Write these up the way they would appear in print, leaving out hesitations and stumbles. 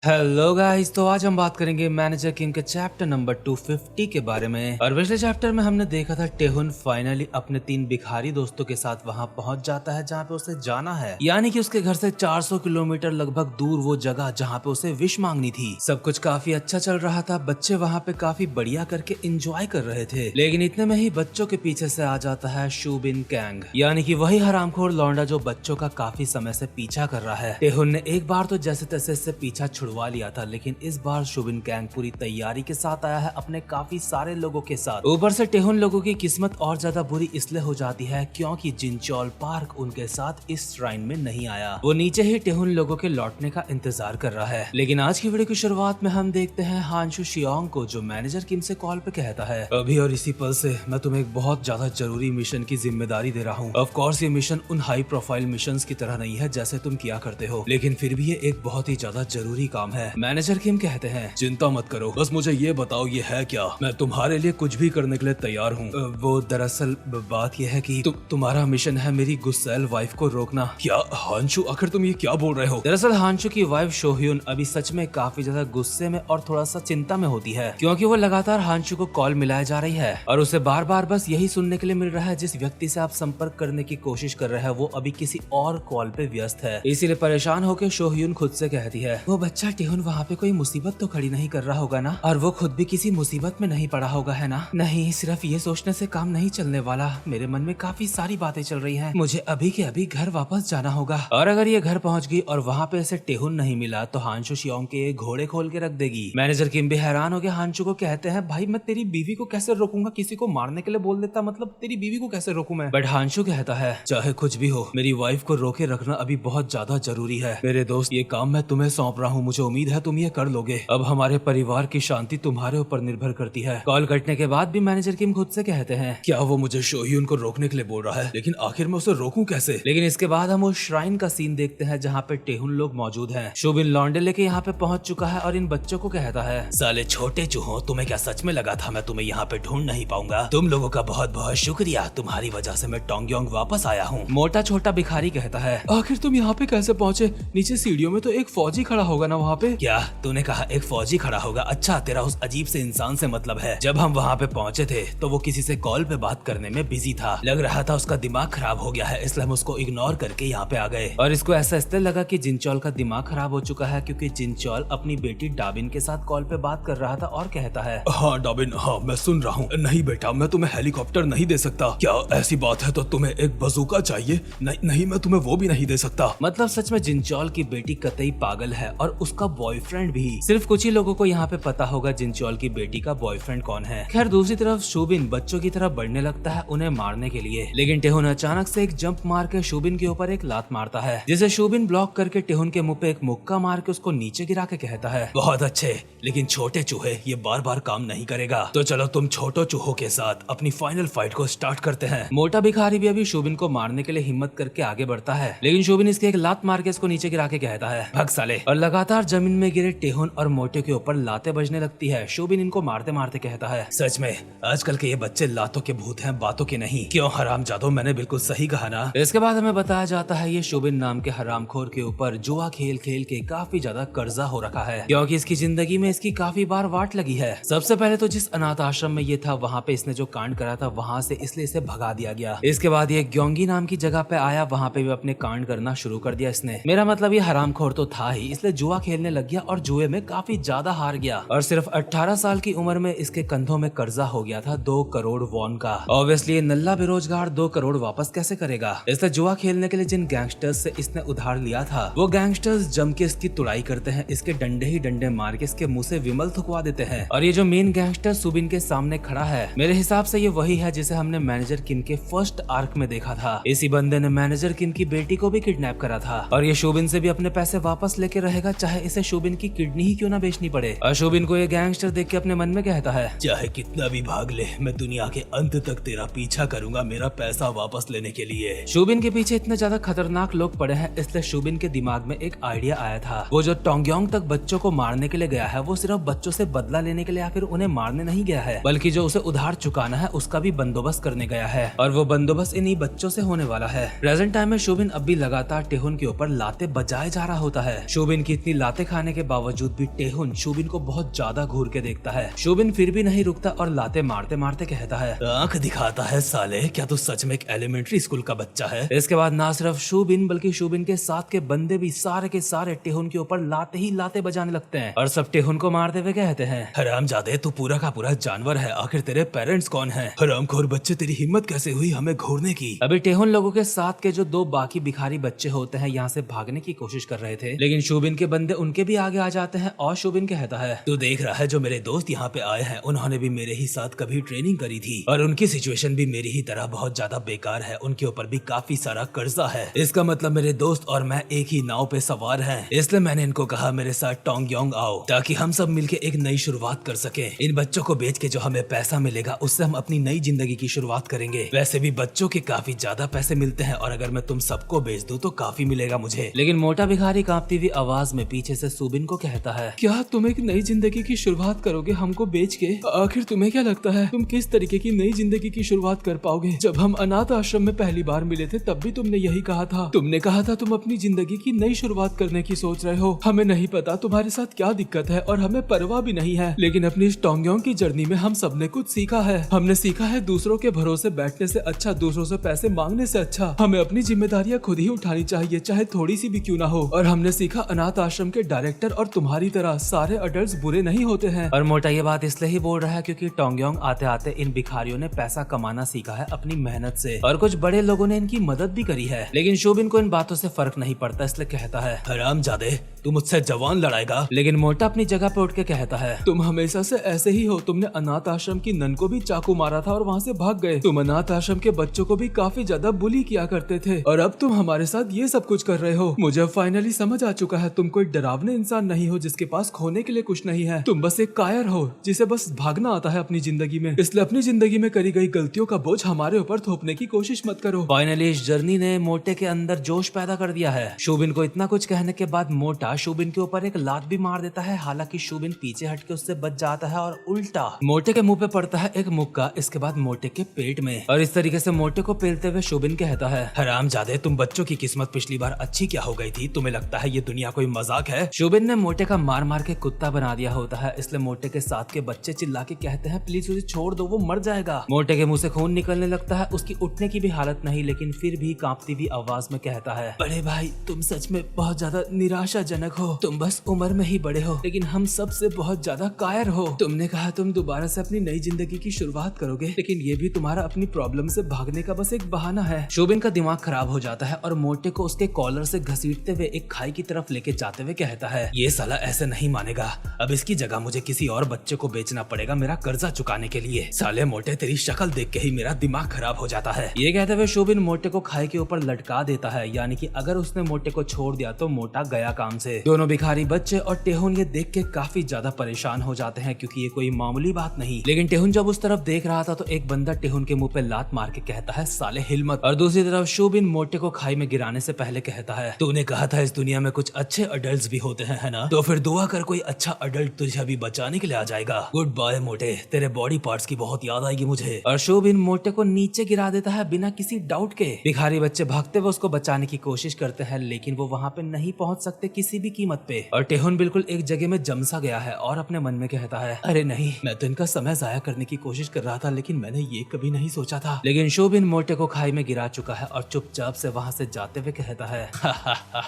Hello guys, तो आज हम बात करेंगे मैनेजर किम के चैप्टर नंबर 250 के बारे में। और पिछले चैप्टर में हमने देखा था टेहुन फाइनली अपने 3 भिखारी दोस्तों के साथ वहां पहुंच जाता है जहां पे उसे जाना है, यानी कि उसके घर से 400 किलोमीटर लगभग दूर वो जगह जहां पे उसे विश मांगनी थी। सब कुछ काफी अच्छा चल रहा था, बच्चे वहाँ पे काफी बढ़िया करके एंजॉय कर रहे थे। लेकिन इतने में ही बच्चों के पीछे से आ जाता है शूबिन कैंग, यानी कि वही हरामखोर लौंडा जो बच्चों का काफी समय से पीछा कर रहा है। टेहुन ने एक बार तो जैसे तैसे इससे पीछा छुड़वा लिया था, लेकिन इस बार शूबिन कैंग पूरी तैयारी के साथ आया है अपने काफी सारे लोगों के साथ। ऊपर से टेहुन लोगों की किस्मत और ज्यादा बुरी इसलिए हो जाती है क्योंकि जिनचोल पार्क उनके साथ इस श्राइन में नहीं आया। वो नीचे ही टेहुन लोगों के लौटने का इंतजार कर रहा है। लेकिन आज की वीडियो की शुरुआत में हम देखते हैं हानशु शियोंग को, जो मैनेजर किम से कॉल पे कहता है, अभी और इसी पल से मैं तुम्हें एक बहुत ज्यादा जरूरी मिशन की जिम्मेदारी दे रहा हूँ। ऑफ कोर्स ये मिशन उन हाई प्रोफाइल मिशंस की तरह नहीं है जैसे तुम किया करते हो, लेकिन फिर भी ये एक बहुत ही ज्यादा जरूरी काम है। मैनेजर किम कहते हैं, चिंता मत करो, बस मुझे ये बताओ ये है क्या, मैं तुम्हारे लिए कुछ भी करने के लिए तैयार हूँ। वो दरअसल बात यह है कि तुम्हारा मिशन है मेरी गुस्सैल वाइफ को रोकना। क्या हानशु, आखिर तुम ये क्या बोल रहे हो? दरअसल हानशु की वाइफ शोह्युन अभी सच में काफी ज्यादा गुस्से में और थोड़ा सा चिंता में होती है, क्योंकि वो लगातार हानशु को कॉल मिलाए जा रही है और उसे बार बार बस यही सुनने के लिए मिल रहा है, जिस व्यक्ति से आप संपर्क करने की कोशिश कर रहे हैं वो अभी किसी और कॉल पे व्यस्त है। इसीलिए परेशान होकर शोह्युन खुद से कहती है, वो बच्चा टेहुन वहाँ पे कोई मुसीबत तो खड़ी नहीं कर रहा होगा ना, और वो खुद भी किसी मुसीबत में नहीं पड़ा होगा, है ना? नहीं, सिर्फ ये सोचने से काम नहीं चलने वाला, मेरे मन में काफी सारी बातें चल रही हैं। मुझे अभी के अभी घर वापस जाना होगा, और अगर ये घर पहुंच गई और वहाँ पे ऐसे टेहुन नहीं मिला तो हानशु शियोंग के घोड़े खोल के रख देगी। मैनेजर किम भी हैरान हो गया हानशु को कहते हैं, भाई मैं तेरी बीवी को कैसे रोकूंगा, किसी को मारने के लिए बोल देता, मतलब तेरी बीवी को कैसे रोकूं मैं? बट हानशु कहता है, चाहे कुछ भी हो, मेरी वाइफ को रोके रखना अभी बहुत ज्यादा जरूरी है। मेरे दोस्त, ये काम मैं तुम्हें सौंप रहा हूँ, मुझे उम्मीद है तुम ये कर लोगे। अब हमारे परिवार की शांति तुम्हारे ऊपर निर्भर करती है। कॉल कटने के बाद भी मैनेजर किम खुद से कहते हैं, क्या वो मुझे शोह्युन को रोकने के लिए बोल रहा है, लेकिन आखिर मैं उसे रोकूं कैसे? लेकिन इसके बाद हम उस श्राइन का सीन देखते हैं जहाँ पे टेहुन लोग मौजूद हैं। शोबिन लौंडे लेके यहाँ पे पहुंच चुका है और इन बच्चों को कहता है, साले छोटे चूहों, तुम्हें क्या सच में लगा था मैं तुम्हें यहाँ पे ढूंढ नहीं पाऊंगा? तुम लोगों का बहुत बहुत शुक्रिया, तुम्हारी वजह से मैं टोंगयोंग वापस आया हूँ। मोटा छोटा भिखारी कहता है, आखिर तुम यहाँ पे कैसे पहुँचे? नीचे सीढ़ियों में तो एक फौजी खड़ा होगा ना वहाँ पे? क्या तूने कहा एक फौजी खड़ा होगा? अच्छा, तेरा उस अजीब से इंसान से मतलब है। जब हम वहाँ पे पहुँचे थे तो वो किसी से कॉल पे बात करने में बिजी था, लग रहा था उसका दिमाग खराब हो गया है, इसलिए हम उसको इग्नोर करके यहाँ पे आ गए। और इसको ऐसा इसलिए लगा कि जिनचोल का दिमाग खराब हो चुका है क्योंकि जिनचोल अपनी बेटी डाबिन के साथ कॉल पे बात कर रहा था और कहता है, हाँ डाबिन, हाँ मैं सुन रहा हूँ। नहीं बेटा, मैं तुम्हें हेलीकॉप्टर नहीं दे सकता। क्या ऐसी बात है तो तुम्हें एक बजूका चाहिए? नहीं, मैं तुम्हें वो भी नहीं दे सकता। मतलब सच में जिनचोल की बेटी कतई पागल है और उसका बॉयफ्रेंड भी। सिर्फ कुछ ही लोगों को यहाँ पे पता होगा जिनचोल की बेटी का बॉयफ्रेंड कौन है। खैर दूसरी तरफ शूबिन बच्चों की तरफ बढ़ने लगता है उन्हें मारने के लिए, लेकिन टेहुन अचानक से एक जंप मार के शूबिन के ऊपर एक लात मारता है, जिसे शूबिन ब्लॉक करके टेहुन के मुंह पे एक मुक्का मार के उसको नीचे गिरा के कहता है, बहुत अच्छे, लेकिन छोटे चूहे ये बार बार काम नहीं करेगा, तो चलो तुम छोटो चूहों के साथ अपनी फाइनल फाइट को स्टार्ट करते हैं। मोटा भिखारी भी अभी शूबिन को मारने के लिए हिम्मत करके आगे बढ़ता है, लेकिन शूबिन इसके एक लात मार के इसको नीचे गिरा के कहता है, भग साले। और लगातार जमीन में गिरे टेहुन और मोटे के ऊपर लातें बजने लगती है। शूबिन इनको मारते मारते कहता है, सच में आजकल के ये बच्चे लातों के भूत हैं, बातों के नहीं। क्यों हरामजादों, मैंने बिल्कुल सही कहा ना? इसके बाद हमें बताया जाता है ये शूबिन नाम के हरामखोर के ऊपर जुआ खेल खेल के काफी ज्यादा कर्जा हो रखा है, क्योंकि इसकी जिंदगी में इसकी काफी बार वाट लगी है। सबसे पहले तो जिस अनाथ आश्रम में ये था वहाँ पे इसने जो कांड करा था वहाँ से इसलिए इसे भगा दिया गया। इसके बाद ये ग्योंगी नाम की जगह पे आया, वहाँ पे भी अपने कांड करना शुरू कर दिया इसने। मेरा मतलब ये हरामखोर तो था ही, इसलिए जुआ खेलने लग गया और जुए में काफी ज्यादा हार गया और सिर्फ 18 साल की उम्र में इसके कंधों में कर्जा हो गया था 2 करोड़ वॉन का। ऑब्वियसली नल्ला बेरोजगार 2 करोड़ वापस कैसे करेगा? इसलिए जुआ खेलने के लिए जिन गैंगस्टर्स से इसने उधार लिया था वो गैंगस्टर्स जम के इसकी तुड़ाई करते हैं, इसके डंडे ही डंडे मार के इसके मुंह से विमल थुकवा देते हैं। और ये जो मेन गैंगस्टर सुबिन के सामने खड़ा है, मेरे हिसाब से ये वही है जिसे हमने मैनेजर किम के फर्स्ट आर्क में देखा था। इसी बंदे ने मैनेजर किम की बेटी को भी किडनैप करा था और ये शोबिन से भी अपने पैसे वापस लेके रहेगा, चाहे इसे शोबिन की किडनी ही क्यों ना बेचनी पड़े। और शोबिन को ये गैंगस्टर देख के अपने मन में कहता है, चाहे कितना भी भाग ले, मैं दुनिया के अंत तक तेरा पीछा करूंगा मेरा पैसा वापस लेने के लिए। शोबिन के पीछे इतने ज्यादा खतरनाक लोग पड़े हैं, इसलिए शोबिन के दिमाग में एक आइडिया आया था। वो जो टोंगयोंग तक बच्चों को मारने के लिए गया है वो सिर्फ बच्चों से बदला लेने के लिए या फिर उन्हें मारने नहीं गया है, बल्कि जो उसे उधार चुकाना है उसका भी बंदोबस्त करने गया है। और वो बंदोबस्त इन्हीं बच्चों से होने वाला है। प्रेजेंट टाइम में शोबिन अब भी लगातार टेहुन के ऊपर लाते बजाए जा रहा होता है। शोबिन की इतनी लात लाते खाने के बावजूद भी टेहुन शूबिन को बहुत ज्यादा घूर के देखता है। शूबिन फिर भी नहीं रुकता और लाते मारते मारते कहता है, आंख दिखाता है साले, क्या तू सच में एक एलिमेंट्री स्कूल का बच्चा है? इसके बाद ना सिर्फ शूबिन बल्कि शूबिन के साथ के बंदे भी सारे के सारे टेहुन के ऊपर लाते ही लाते बजाने लगते हैं और सब टेहुन को मारते हुए कहते हैं, हरामजादे तू पूरा का पूरा जानवर है, आखिर तेरे पेरेंट्स कौन है? हरामखोर बच्चे, तेरी हिम्मत कैसे हुई हमें घूरने की? अभी टेहुन लोगों के साथ के जो 2 बाकी भिखारी बच्चे होते हैं यहाँ से भागने की कोशिश कर रहे थे, लेकिन शूबिन के बंदे उनके भी आगे आ जाते हैं और शूबिन कहता है, तू देख रहा है जो मेरे दोस्त यहाँ पे आए हैं, उन्होंने भी मेरे ही साथ कभी ट्रेनिंग करी थी और उनकी सिचुएशन भी मेरी ही तरह बहुत ज्यादा बेकार है, उनके ऊपर भी काफी सारा कर्जा है। इसका मतलब मेरे दोस्त और मैं एक ही नाव पे सवार हैं, इसलिए मैंने इनको कहा मेरे साथ टोंगयोंग आओ ताकि हम सब मिलके एक नई शुरुआत कर सके। इन बच्चों को बेच के जो हमें पैसा मिलेगा उससे हम अपनी नई जिंदगी की शुरुआत करेंगे। वैसे भी बच्चों के काफी ज्यादा पैसे मिलते हैं और अगर मैं तुम सबको बेच दूं तो काफी मिलेगा मुझे। लेकिन मोटा भिखारी कांपती हुई आवाज में पीछे से शूबिन को कहता है, क्या तुम एक नई जिंदगी की शुरुआत करोगे हमको बेच के? आखिर तुम्हें क्या लगता है तुम किस तरीके की नई जिंदगी की शुरुआत कर पाओगे? जब हम अनाथ आश्रम में पहली बार मिले थे तब भी तुमने यही कहा था। तुमने कहा था तुम अपनी जिंदगी की नई शुरुआत करने की सोच रहे हो। हमें नहीं पता तुम्हारे साथ क्या दिक्कत है और हमें परवाह भी नहीं है, लेकिन अपनी इस टोंगयोंग की जर्नी में हम सबने कुछ सीखा है। हमने सीखा है दूसरों के भरोसे बैठने से अच्छा, दूसरों से पैसे मांगने से अच्छा हमें अपनी जिम्मेदारियां खुद ही उठानी चाहिए, चाहे थोड़ी सी भी क्यों ना हो। और हमने सीखा अनाथ आश्रम के डायरेक्टर और तुम्हारी तरह सारे अडल्ट बुरे नहीं होते हैं। और मोटा ये बात इसलिए ही बोल रहा है क्योंकि टोंगयोंग आते आते इन भिखारियों ने पैसा कमाना सीखा है अपनी मेहनत से और कुछ बड़े लोगों ने इनकी मदद भी करी है। लेकिन शूबिन को इन बातों से फर्क नहीं पड़ता, इसलिए कहता है, हरामजादे तू मुझसे जवान लड़ाएगा? लेकिन मोटा अपनी जगह पे उठ के कहता है, तुम हमेशा से ऐसे ही हो। तुमने अनाथ आश्रम की नन को भी चाकू मारा था और वहाँ से भाग गए। तुम अनाथ आश्रम के बच्चों को भी काफी ज्यादा बुली किया करते थे और अब तुम हमारे साथ ये सब कुछ कर रहे हो। मुझे फाइनली समझ आ चुका है तुम कोई डरावने इंसान नहीं हो जिसके पास खोने के लिए कुछ नहीं है। तुम बस एक कायर हो जिसे बस भागना आता है अपनी जिंदगी में। इसलिए अपनी जिंदगी में करी गई गलतियों का बोझ हमारे ऊपर थोपने की कोशिश मत करो। फाइनली इस जर्नी ने मोटे के अंदर जोश पैदा कर दिया है। शूबिन को इतना कुछ कहने के बाद मोटा शूबिन के ऊपर एक लात भी मार देता है। हालांकि शूबिन पीछे हटके उससे बच जाता है और उल्टा मोटे के मुंह पे पड़ता है एक मुक्का, इसके बाद मोटे के पेट में। और इस तरीके से मोटे को पेलते हुए शूबिन कहता है, हरामजादे तुम बच्चों की किस्मत पिछली बार अच्छी क्या हो गई थी? तुम्हें लगता है ये दुनिया कोई मजाक है? शूबिन ने मोटे का मार मार के कुत्ता बना दिया होता है, इसलिए मोटे के साथ के बच्चे चिल्ला के कहते हैं, प्लीज उसे छोड़ दो, वो मर जाएगा। मोटे के मुंह से खून निकलने लगता है, उसकी उठने की भी हालत नहीं, लेकिन फिर भी कांपती हुई आवाज में कहता है, बड़े भाई तुम सच में बहुत ज्यादा निराशाजनक हो। तुम बस उम्र में ही बड़े हो लेकिन हम सब से बहुत ज्यादा कायर हो। तुमने कहा तुम दोबारा से अपनी नई जिंदगी की शुरुआत करोगे, लेकिन ये भी तुम्हारा अपनी प्रॉब्लम से भागने का बस एक बहाना है। शूबिन का दिमाग खराब हो जाता है और मोटे को उसके कॉलर से घसीटते हुए एक खाई की तरफ लेके जाते हुए कहता है, ये साला ऐसे नहीं मानेगा, अब इसकी जगह मुझे किसी और बच्चे को बेचना पड़ेगा मेरा कर्जा चुकाने के लिए। साले मोटे तेरी शक्ल देख के ही मेरा दिमाग खराब हो जाता है। ये कहते हुए शूबिन मोटे को खाई के ऊपर लटका देता है, यानी कि अगर उसने मोटे को छोड़ दिया तो मोटा गया काम से। दोनों भिखारी बच्चे और टेहुन ये देख के काफी ज्यादा परेशान हो जाते हैं क्योंकि ये कोई मामूली बात नहीं। लेकिन टेहुन जब उस तरफ देख रहा था तो एक बंदा टेहुन के मुंह पे लात मार के कहता है, साले हिल मत। और दूसरी तरफ शूबिन मोटे को खाई में गिराने से पहले कहता है, तूने कहा था इस दुनिया में कुछ अच्छे अडल्ट भी होते हैं, है ना? तो फिर दुआ कर कोई अच्छा अडल्ट तुझे अभी बचाने के लिए आ जाएगा। गुड बाय मोटे, तेरे बॉडी पार्ट्स की बहुत याद आएगी मुझे। और शूबिन मोटे को नीचे गिरा देता है बिना किसी डाउट के। भिखारी बच्चे भागते हुए उसको बचाने की कोशिश करते हैं लेकिन वो वहाँ पे नहीं पहुँच सकते किसी भी कीमत पे। और टेहुन बिल्कुल एक जगह में जमसा गया है और अपने मन में कहता है, अरे नहीं, मैं तो इनका समय जाया करने की कोशिश कर रहा था लेकिन मैंने ये कभी नहीं सोचा था। लेकिन शूबिन मोटे को खाई में गिरा चुका है और चुपचाप से वहाँ से जाते हुए कहता है,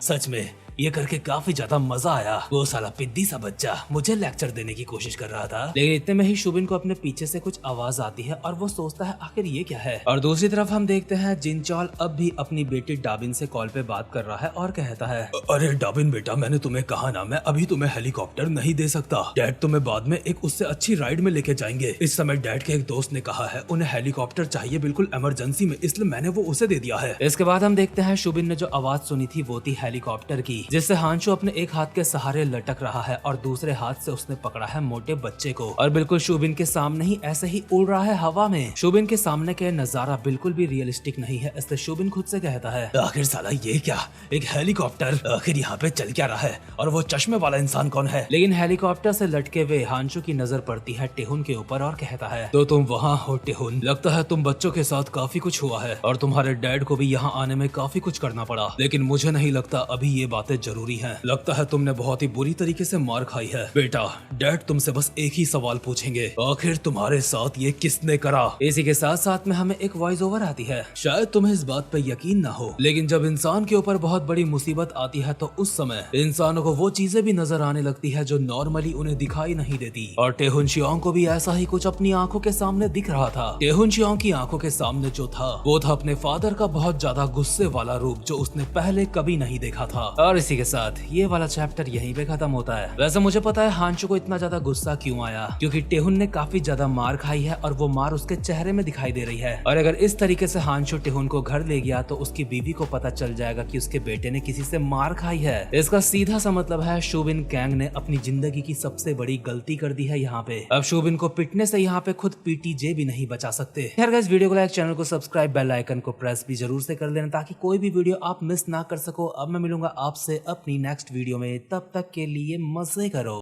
सच में ये करके काफी ज्यादा मजा आया। वो साला पिद्दी सा बच्चा मुझे लेक्चर देने की कोशिश कर रहा था। लेकिन इतने में ही शूबिन को अपने पीछे से कुछ आवाज आती है और वो सोचता है आखिर ये क्या है। और दूसरी तरफ हम देखते हैं जिनचॉल अब भी अपनी बेटी डाबिन से कॉल पे बात कर रहा है और कहता है, अरे डाबिन बेटा, मैंने तुम्हें कहा ना, मैं अभी तुम्हें हेलीकॉप्टर नहीं दे सकता। डैड तुम्हें बाद में एक उससे अच्छी राइड में लेके जाएंगे। इस समय डैड के एक दोस्त ने कहा है उन्हें हेलीकॉप्टर चाहिए बिल्कुल इमरजेंसी में, इसलिए मैंने वो उसे दे दिया है। इसके बाद हम देखते हैं शूबिन ने जो आवाज सुनी थी वो थी हेलीकॉप्टर की, जिससे हांशु अपने एक हाथ के सहारे लटक रहा है और दूसरे हाथ से उसने पकड़ा है मोटे बच्चे को और बिल्कुल शूबिन के सामने ही ऐसे ही उड़ रहा है हवा में। शूबिन के सामने के नजारा बिल्कुल भी रियलिस्टिक नहीं है, इसलिए शूबिन खुद से कहता है, आखिर साला ये क्या, एक हेलीकॉप्टर, आखिर यहाँ पे चल क्या रहा है और वो चश्मे वाला इंसान कौन है? लेकिन हेलीकॉप्टर से लटके हुए हांशु की नजर पड़ती है टेहुन के ऊपर और कहता है, तो तुम वहाँ हो टेहुन, लगता है तुम बच्चों के साथ काफी कुछ हुआ है और तुम्हारे डैड को भी यहाँ आने में काफी कुछ करना पड़ा, लेकिन मुझे नहीं लगता अभी ये बातें बातें जरूरी हैं। लगता है तुमने बहुत ही बुरी तरीके से मार खाई है। बेटा, डैड तुमसे बस एक ही सवाल पूछेंगे, आखिर तुम्हारे साथ ये किसने करा? इसी के साथ साथ में हमें एक वॉइस ओवर आती है। शायद तुम्हें इस बात पे यकीन ना हो, लेकिन जब इंसान के ऊपर बहुत बड़ी मुसीबत आती है तो उस समय इंसानों को वो चीजें भी नजर आने लगती है जो नॉर्मली उन्हें दिखाई नहीं देती। और टेहुन शियोंग को भी ऐसा ही कुछ अपनी आंखों के सामने दिख रहा था। टेहुन शियोंग की आंखों के सामने जो था वो था अपने फादर का बहुत ज्यादा गुस्से वाला रूप जो उसने पहले कभी नहीं देखा था। और इसी के साथ ये वाला चैप्टर यहीं पे खत्म होता है। वैसे मुझे पता है हांचू को इतना ज्यादा गुस्सा क्यों आया, क्योंकि टेहुन ने काफी ज्यादा मार खाई है और वो मार उसके चेहरे में दिखाई दे रही है। और अगर इस तरीके से हांचू टेहुन को घर ले गया तो उसकी बीवी को पता चल जाएगा कि उसके बेटे ने किसी से मार खाई है। इसका सीधा सा मतलब है शूबिन कैंग ने अपनी जिंदगी की सबसे बड़ी गलती कर दी है यहाँ पे। अब शूबिन को पिटने से यहाँ पे खुद पीटीजे भी नहीं बचा सकते। खैर गाइस, वीडियो को लाइक, चैनल को सब्सक्राइब, बेल आइकन को प्रेस भी जरूर से कर लेना ताकि कोई भी वीडियो आप मिस ना कर सको। अब मैं मिलूंगा आपसे अपनी नेक्स्ट वीडियो में, तब तक के लिए मजे करो।